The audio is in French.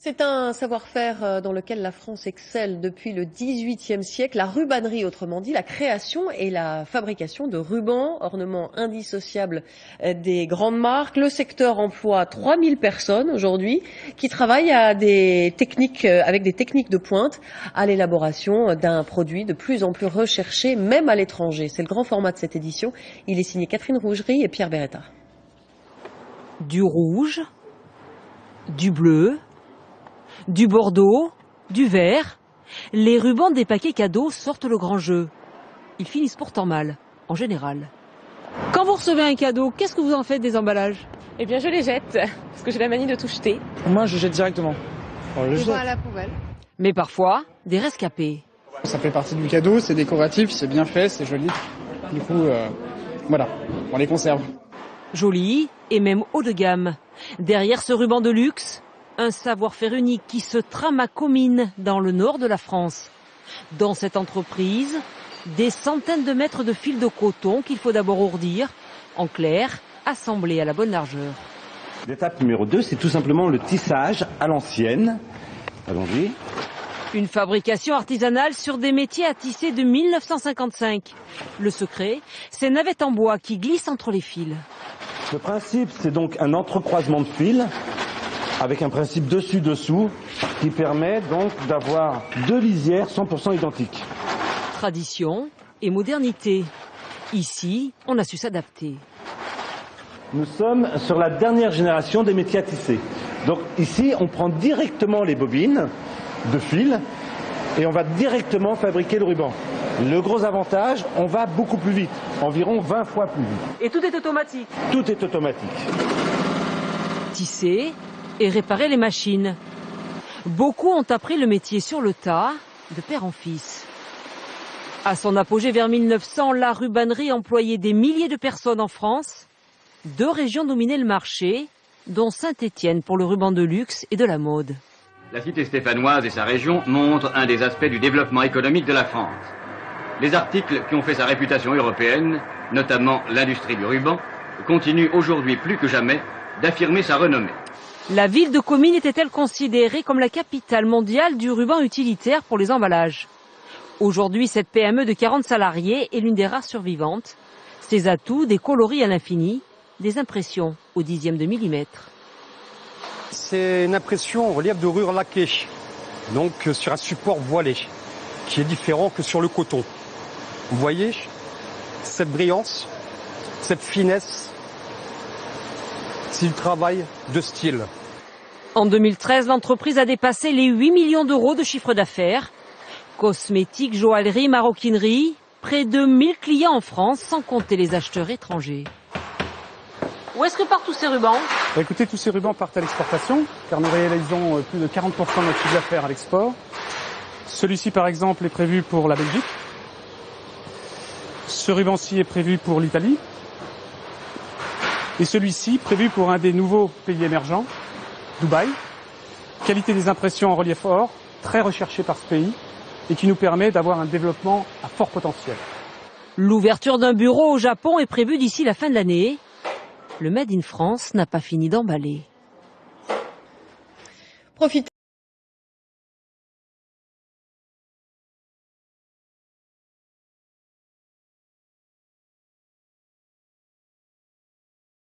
C'est un savoir-faire dans lequel la France excelle depuis le XVIIIe siècle, la rubannerie, autrement dit, la création et la fabrication de rubans, ornements indissociables des grandes marques. Le secteur emploie 3000 personnes aujourd'hui qui travaillent avec des techniques de pointe à l'élaboration d'un produit de plus en plus recherché, même à l'étranger. C'est le grand format de cette édition. Il est signé Catherine Rougerie et Pierre Beretta. Du rouge, du bleu, du bordeaux, du vert. Les rubans des paquets cadeaux sortent le grand jeu. Ils finissent pourtant mal, en général. Quand vous recevez un cadeau, qu'est-ce que vous en faites des emballages? Eh bien, je les jette, parce que j'ai la manie de tout jeter. Moi, je jette directement. Je vais à la poubelle. Mais parfois, des rescapés. Ça fait partie du cadeau, c'est décoratif, c'est bien fait, c'est joli. Du coup, voilà, on les conserve. Joli et même haut de gamme. Derrière ce ruban de luxe, un savoir-faire unique qui se trame à Comines, dans le nord de la France. Dans cette entreprise, des centaines de mètres de fils de coton qu'il faut d'abord ourdir, en clair, assemblés à la bonne largeur. L'étape numéro 2, c'est tout simplement le tissage à l'ancienne. Allons-y. Une fabrication artisanale sur des métiers à tisser de 1955. Le secret, ces navettes en bois qui glissent entre les fils. Le principe, c'est donc un entrecroisement de fils avec un principe dessus-dessous qui permet donc d'avoir deux lisières 100% identiques. Tradition et modernité. Ici, on a su s'adapter. Nous sommes sur la dernière génération des métiers à tisser. Donc ici, on prend directement les bobines de fil et on va directement fabriquer le ruban. Le gros avantage, on va beaucoup plus vite, environ 20 fois plus vite. Et tout est automatique? Tout est automatique. Tisser et réparer les machines. Beaucoup ont appris le métier sur le tas, de père en fils. À son apogée vers 1900, la rubannerie employait des milliers de personnes en France. 2 régions dominaient le marché, dont Saint-Étienne pour le ruban de luxe et de la mode. La cité stéphanoise et sa région montrent un des aspects du développement économique de la France. Les articles qui ont fait sa réputation européenne, notamment l'industrie du ruban, continuent aujourd'hui plus que jamais d'affirmer sa renommée. La ville de Comines était-elle considérée comme la capitale mondiale du ruban utilitaire pour les emballages? Aujourd'hui, cette PME de 40 salariés est l'une des rares survivantes. Ses atouts, des coloris à l'infini, des impressions au dixième de millimètre. C'est une impression en relief de dorure laquée, donc sur un support voilé, qui est différent que sur le coton. Vous voyez cette brillance, cette finesse, c'est du travail de style. En 2013, l'entreprise a dépassé les 8 millions d'euros de chiffre d'affaires. Cosmétiques, joaillerie, maroquinerie, près de 1000 clients en France, sans compter les acheteurs étrangers. Où est-ce que partent tous ces rubans? Écoutez, tous ces rubans partent à l'exportation, car nous réalisons plus de 40% de notre chiffre d'affaires à l'export. Celui-ci, par exemple, est prévu pour la Belgique. Ce ruban-ci est prévu pour l'Italie. Et celui-ci, prévu pour un des nouveaux pays émergents, Dubaï. Qualité des impressions en relief or, très recherchée par ce pays, et qui nous permet d'avoir un développement à fort potentiel. L'ouverture d'un bureau au Japon est prévue d'ici la fin de l'année. Le Made in France n'a pas fini d'emballer. Profitez